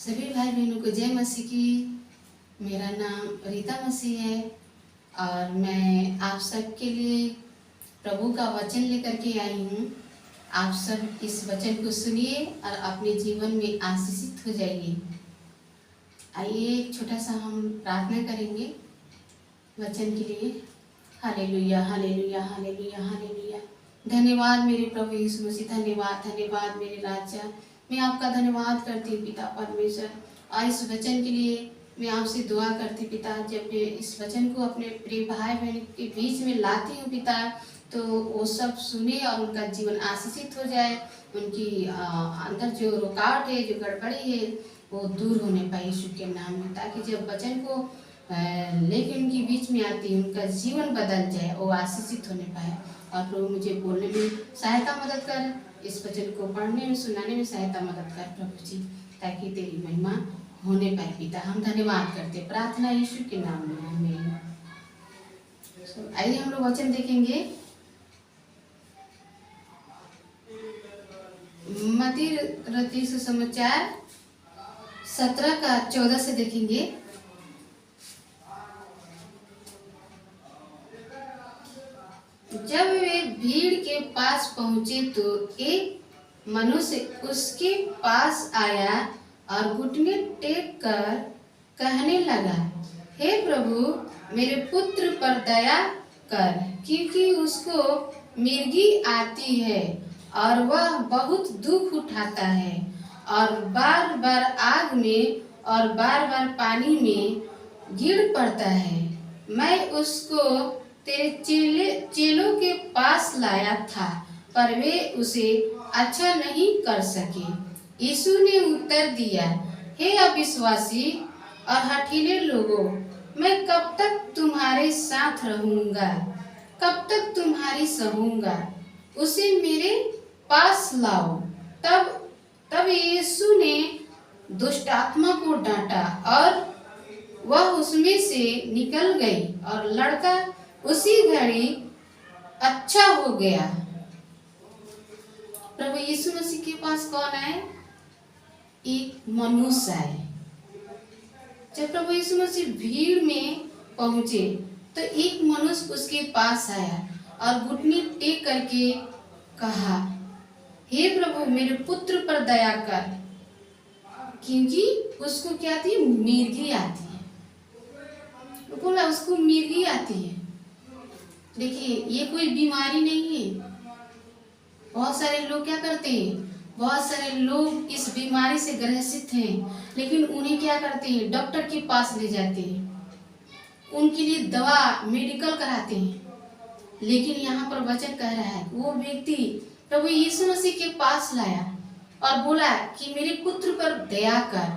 सभी भाई बहनों को जय मसीह की। मेरा नाम रीता मसीह है और मैं आप सबके लिए प्रभु का वचन लेकर के आई हूँ। आप सब इस वचन को सुनिए और अपने जीवन में आशीषित हो जाइए। आइए एक छोटा सा हम प्रार्थना करेंगे वचन के लिए। Hallelujah hallelujah hallelujah hallelujah. धन्यवाद मेरे प्रभु यीशु मसीह, धन्यवाद धन्यवाद मेरे राजा। मैं आपका धन्यवाद करती हूँ पिता परमेश्वर, और इस वचन के लिए मैं आपसे दुआ करती पिता। जब मैं इस वचन को अपने प्रिय भाई बहन के बीच में लाती हूँ पिता, तो वो सब सुने और उनका जीवन आशीषित हो जाए। उनकी अंदर जो रुकावट है, जो गड़बड़ी है, वो दूर होने पाए यीशु के नाम में, ताकि जब वचन को लेके उनके बीच में आती है उनका जीवन बदल जाए, वो आशीषित होने पाए। और प्रभु मुझे बोलने में सहायता मदद कर, इस वचन को पढ़ने में सुनाने में सहायता मदद कर प्रभु जी, ताकि तेरी महिमा होने पाए पिता। हम धन्यवाद करते, प्रार्थना यीशु के नाम में, आमीन। आइए हम लोग वचन देखेंगे। मत्ती रचित सुसमाचार 17 का 14 से देखेंगे। जब वे भीड़ के पास पहुंचे तो एक मनुष्य उसके पास आया और घुटने टेक कर कहने लगा, हे प्रभु, मेरे पुत्र पर दया कर, क्योंकि उसको मिर्गी आती है और वह बहुत दुख उठाता है और बार बार आग में और बार बार पानी में गिर पड़ता है। मैं उसको तेरे चेलों के पास लाया था, पर वे उसे अच्छा नहीं कर सके। यीशु ने उत्तर दिया, हे अविश्वासी और हठीले लोगों, मैं कब तक तुम्हारे साथ रहूंगा, कब तक तुम्हारी सहूंगा? उसे मेरे पास लाओ। तब यीशु ने दुष्ट आत्मा को डांटा और वह उसमें से निकल गई और लड़का उसी घड़ी अच्छा हो गया। प्रभु यीशु मसीह के पास कौन आए? एक मनुष्य आए। जब प्रभु यीशु मसीह भीड़ में पहुंचे तो एक मनुष्य उसके पास आया और घुटने टेक करके कहा, हे प्रभु, मेरे पुत्र पर दया कर, क्योंकि उसको क्या थी? मिर्गी आती है। बोला उसको मिर्गी आती है। देखिए, ये कोई बीमारी नहीं है। बहुत सारे लोग क्या करते हैं? बहुत सारे लोग इस बीमारी से ग्रसित हैं, लेकिन उन्हें क्या करते हैं? डॉक्टर के पास ले जाते हैं, उनके लिए दवा मेडिकल कराते हैं। लेकिन यहाँ पर वचन कह रहा है, वो व्यक्ति प्रभु यीशु मसीह के पास लाया और बोला कि मेरे पुत्र पर दया कर,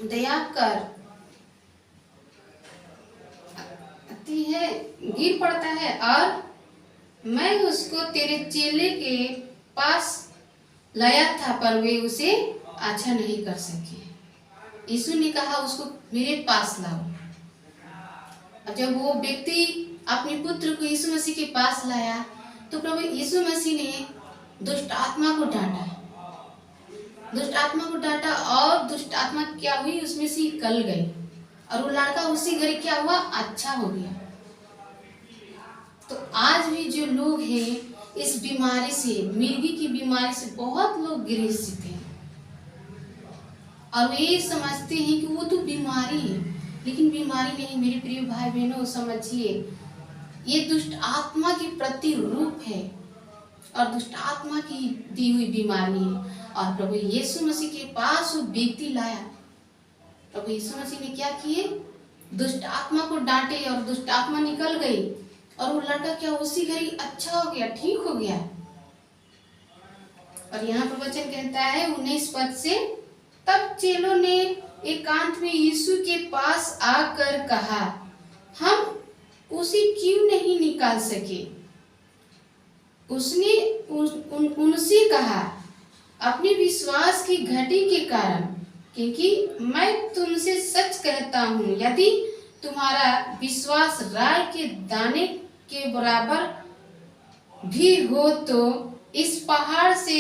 दया कर। है, गिर पड़ता है और मैं उसको तेरे चेले के पास लाया था, पर वे उसे अच्छा नहीं कर सके। यीशु ने कहा उसको मेरे पास लाओ। जब वो व्यक्ति अपने पुत्र को यीशु मसीह के पास लाया तो प्रभु यीशु मसीह ने दुष्ट आत्मा को डांटा, दुष्ट आत्मा को डांटा और दुष्ट आत्मा क्या हुई? उसमें से निकल गई और वो लड़का उसी घड़ी क्या हुआ? अच्छा हो गया। तो आज भी जो लोग हैं इस बीमारी से, मिर्गी की बीमारी से बहुत लोग ग्रसित हैं और वे ये समझते हैं कि वो तो बीमारी है, लेकिन बीमारी नहीं। मेरे प्रिय भाई बहनों, समझिए, ये दुष्ट आत्मा की प्रतिरूप है और दुष्ट आत्मा की दी हुई बीमारी है। और प्रभु यीशु मसीह के पास वो व्यक्ति लाया। प्रभु यीशु मसीह ने क्या किए? दुष्ट आत्मा को डांटे और दुष्ट आत्मा निकल गई और वो लड़का क्या उसी घड़ी अच्छा हो गया, ठीक हो गया। और यहाँ पर वचन कहता है 19 पद से, तब चेलों ने एकांत में यीशु के पास आकर कहा, हम उसे क्यों नहीं निकाल सके? उसने उनसे कहा, अपने विश्वास की घटी के कारण, क्योंकि मैं तुमसे सच कहता हूँ, यदि तुम्हारा विश्वास राई के दाने के बराबर भी हो तो इस पहाड़ से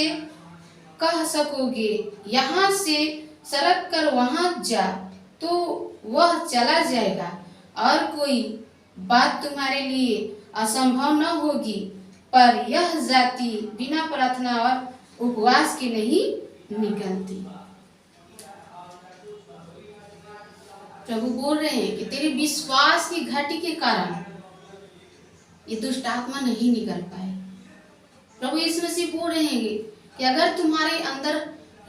कह सकोगे यहाँ से सरक कर वहां जा, तो वह चला जाएगा, और कोई बात तुम्हारे लिए असंभव न होगी। पर यह जाति बिना प्रार्थना और उपवास के नहीं निकलती। प्रभु बोल रहे हैं कि तेरे विश्वास की घाटी के कारण ये दुष्ट आत्मा नहीं निकल पाए। प्रभु यीशु मसीह बोल रहे हैं कि अगर तुम्हारे अंदर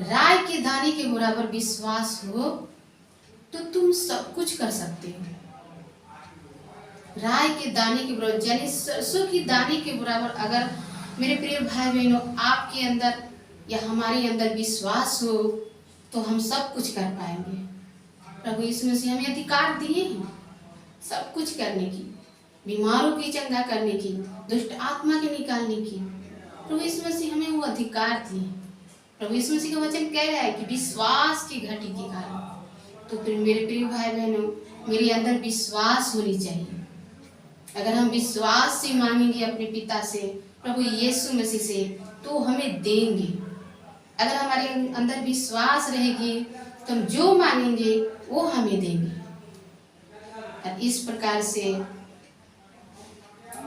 राय के दाने के बराबर विश्वास हो तो तुम सब कुछ कर सकते हो। राय के दाने के बराबर यानी सरसों की दाने के बराबर अगर मेरे प्रिय भाई बहनों आपके अंदर या हमारे अंदर विश्वास हो तो हम सब कुछ कर पाएंगे। प्रभु यीशु मसीह हमें अधिकार दिए हैं सब कुछ करने की, बीमारों की चंगा करने की, दुष्ट आत्मा के निकालने की। प्रभु यीशु मसीह हमें वो अधिकार दिए। प्रभु यीशु मसीह का वचन कह रहा है कि विश्वास की घटी के कारण। तो फिर मेरे प्रिय भाई बहनों मेरे अंदर विश्वास होनी चाहिए। अगर हम विश्वास से मांगेंगे अपने पिता से, प्रभु यीशु मसीह से, तो हमें देंगे। अगर हमारे अंदर विश्वास रहेगी तो हम जो मांगेंगे वो हमें देंगे। और इस प्रकार से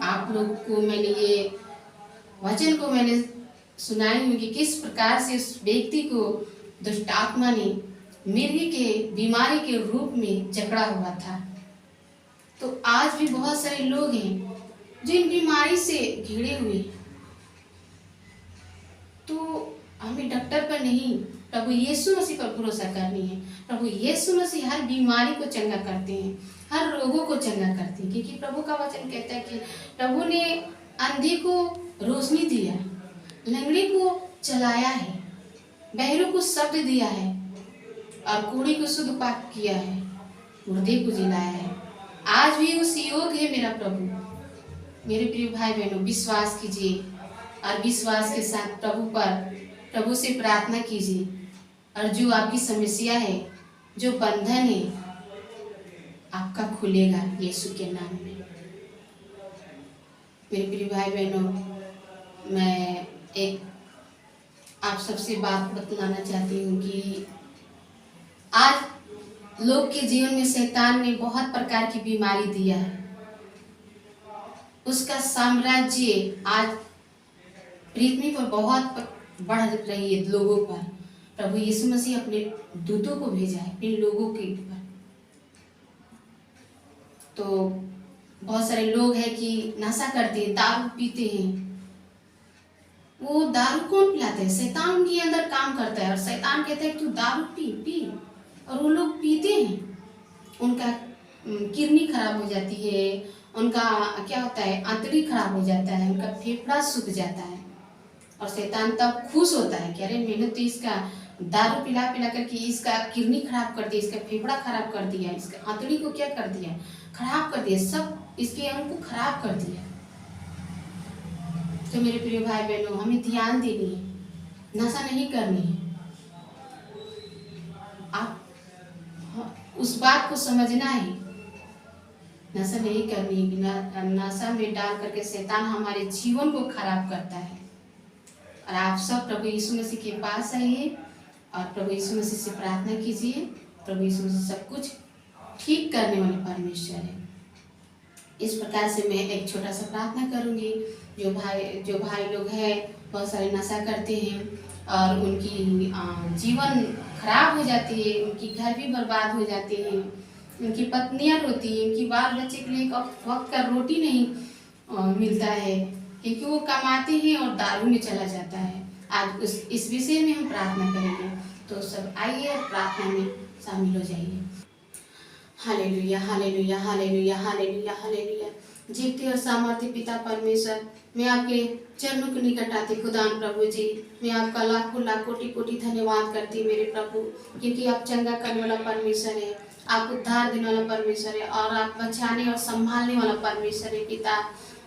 आप लोग को मैंने ये वचन को मैंने सुनाई हूँ कि किस प्रकार से उस व्यक्ति को दुष्ट आत्मा ने मिर्गी के बीमारी के रूप में जकड़ा हुआ था। तो आज भी बहुत सारे लोग हैं जो इन बीमारी से घिरे हुए। तो हमें डॉक्टर पर नहीं, प्रभु यीशु मसीह पर भरोसा करनी है। प्रभु यीशु मसीह हर बीमारी को चंगा करते हैं, हर रोगों को चंगा करते हैं, क्योंकि प्रभु का वचन कहता है कि प्रभु ने अंधे को रोशनी दिया, लंगड़े को चलाया है, बहरों को शब्द दिया है, और कूड़े को शुद्ध पाक किया है, मुर्दे को जिलाया है। आज भी उस योग है मेरा प्रभु। मेरे प्रिय भाई बहनों विश्वास कीजिए और विश्वास के साथ प्रभु से प्रार्थना कीजिए, और जो आपकी समस्या है, जो बंधन है, आपका खुलेगा यीशु के नाम में। मेरे प्रिय भाई बहनों मैं एक आप सबसे बात बतलाना चाहती हूँ कि आज लोग के जीवन में शैतान ने बहुत प्रकार की बीमारी दिया है। उसका साम्राज्य आज पृथ्वी पर बहुत बढ़ रही है लोगों पर। प्रभु यीशु मसीह अपने दूतों को भेजा है अपने लोगों के ऊपर। तो बहुत सारे लोग हैं कि नशा करते हैं, दारू पीते हैं। वो दारू कौन पिलाता है? शैतान उनके अंदर काम करता है, और शैतान कहता है तू दारू पी पी, और वो लोग पीते हैं। उनका किडनी खराब हो जाती है, उनका क्या होता है आंतड़ी खराब हो जाता है, उनका फेफड़ा सूख जाता है, और शैतान तब खुश होता है कि अरे मैंने तो इसका दारू पिला पिला करके इसका किडनी खराब कर दिया, इसका फेफड़ा खराब कर दिया, इसका आंतड़ी को क्या कर दिया, खराब कर दिया, सब इसके अंग को खराब कर दिया। तो मेरे प्रिय भाई बहनों हमें ध्यान देनी है, नशा नहीं करनी है। आप उस बात को समझना है, नशा नहीं करनी है। बिना नशा में डाल करके शैतान हमारे जीवन को खराब करता है। और आप सब प्रभु यीशु मसीह के पास आइए और प्रभु यीशु मसीह से प्रार्थना कीजिए। प्रभु यीशु मसीह सब कुछ ठीक करने वाले परमेश्वर है। इस प्रकार से मैं एक छोटा सा प्रार्थना करूंगी। जो भाई लोग हैं बहुत सारे नशा करते हैं और उनकी जीवन खराब हो जाती है, उनकी घर भी बर्बाद हो जाते हैं, उनकी पत्नियां रोती हैं, उनकी बाल बच्चे के लिए वक्त का रोटी नहीं मिलता है क्योंकि वो कमाते हैं और दारू में चला जाता है। आज इस विषय में हम प्रार्थना करेंगे, तो सब आइए और प्रार्थना में शामिल हो जाइए। Hallelujah hallelujah hallelujah hallelujah hallelujah. जीवते और सामर्थ्य पिता परमेश्वर, मैं आपके चरणों के निकट आती खुदान प्रभु जी, मैं आपका लाखों लाख कोटि कोटि धन्यवाद करती मेरे प्रभु, क्योंकि आप चंगा करने वाला परमेश्वर है, आप उद्धार देने वाला परमेश्वर है, और आप बचाने और संभालने वाला परमेश्वर है। पिता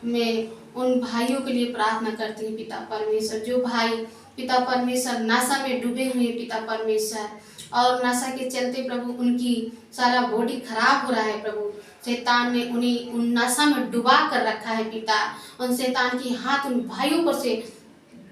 मैं उन भाइयों के लिए प्रार्थना करती हूँ पिता परमेश्वर, जो भाई पिता परमेश्वर नशा में डूबे हुए पिता परमेश्वर, और नशा के चलते प्रभु उनकी सारा बॉडी खराब हो रहा है प्रभु। शैतान ने उन्हें उन नशा में डुबा कर रखा है पिता। उन शैतान की हाथ उन भाइयों पर से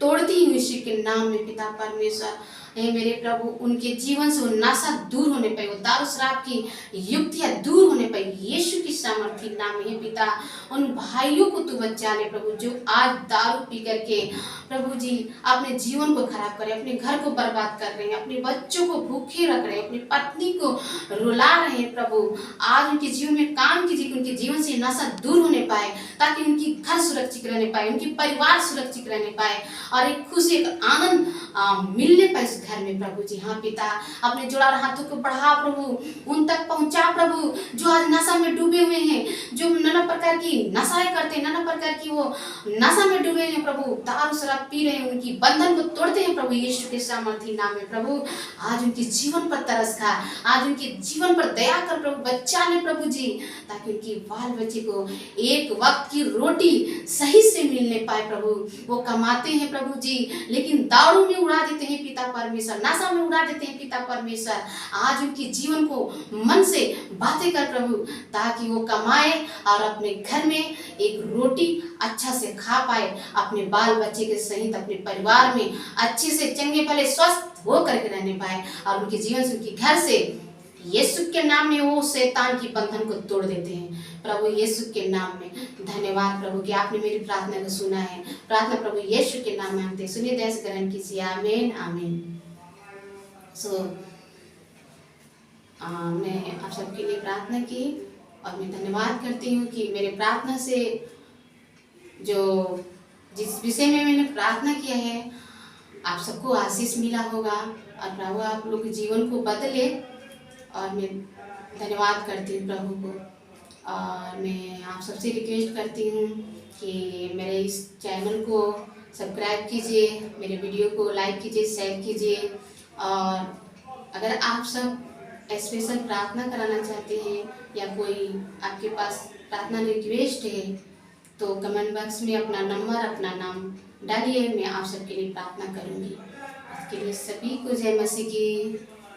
तोड़ती हूँ यीशु के नाम में पिता परमेश्वर। हे मेरे प्रभु, उनके जीवन से वो नशा दूर होने पाए, वो दारू शराब की युक्तियाँ दूर होने पाए यीशु की सामर्थ्य नाम में। हे पिता, उन भाइयों को तू बचा ले प्रभु, जो आज दारू पी करके प्रभु जी अपने जीवन को खराब कर रहे हैं, अपने घर को बर्बाद कर रहे हैं, अपने बच्चों को भूखे रख रहे हैं, अपनी पत्नी को रुला रहे हैं प्रभु। आज उनके जीवन में काम कीजिए, उनके जीवन से नशा दूर होने पाए, ताकि उनकी घर सुरक्षित रहने पाए, उनकी परिवार सुरक्षित रहने पाए, और एक खुशी एक आनंद मिलने पाए इस घर में प्रभु जी। हाँ पिता, अपने जोड़ा हाथों को बढ़ा प्रभु, उन तक पहुंचा प्रभु, जो आज नशा में डूबे हुए हैं, जो नाना प्रकार की नशाएं करते हैं, नाना प्रकार की वो नशा में डूबे हैं प्रभु, दारू शराब पी रहे हैं, उनकी बंधन को तोड़ते हैं प्रभु यीशु के सामर्थ्य नाम में प्रभु। आज उनके जीवन पर तरस खा, आज उनके जीवन पर दया कर प्रभु, बचा ले प्रभु जी, ताकि उनकी बाल बच्चे को एक वक्त की रोटी सही से मिलने पाए प्रभु। वो कमाते हैं प्रभु जी, लेकिन दारू में उड़ा देते हैं पिता परमेश्वर, नशा में उड़ा देते हैं पिता परमेश्वर। आज उनके जीवन को मन से बातें कर प्रभु, ताकि वो कमाए और अपने घर में एक रोटी अच्छा से खा पाए, अपने बाल बच्चे के सहित अपने परिवार में अच्छे से चंगे भले स्वस्थ हो करके रहने पाए, और उनके जीवन से उनके घर से यीशु के नाम में वो शैतान की बंधन को तोड़ देते हैं प्रभु यीशु के नाम में। धन्यवाद प्रभु कि आपने मेरी प्रार्थना को सुना है। प्रार्थना प्रभु यीशु के नाम में हम सुनिए, दया से ग्रहण कीजिए। आमीन आमीन। मैं आप सबके लिए प्रार्थना की, और मैं धन्यवाद करती हूँ कि मेरे प्रार्थना से जो जिस विषय में मैंने प्रार्थना किया है, आप सबको आशीष मिला होगा, और प्रभु आप लोग के जीवन को बदले। और मैं धन्यवाद करती हूँ प्रभु को, और मैं आप सबसे रिक्वेस्ट करती हूँ कि मेरे इस चैनल को सब्सक्राइब कीजिए, मेरे वीडियो को लाइक कीजिए, शेयर कीजिए। और अगर आप सब स्पेशल प्रार्थना कराना चाहते हैं, या कोई आपके पास प्रार्थना रिक्वेस्ट है, तो कमेंट बॉक्स में अपना नंबर, अपना नाम डालिए, मैं आप सबके लिए प्रार्थना करूँगी। इसके लिए सभी को जय मसीह की।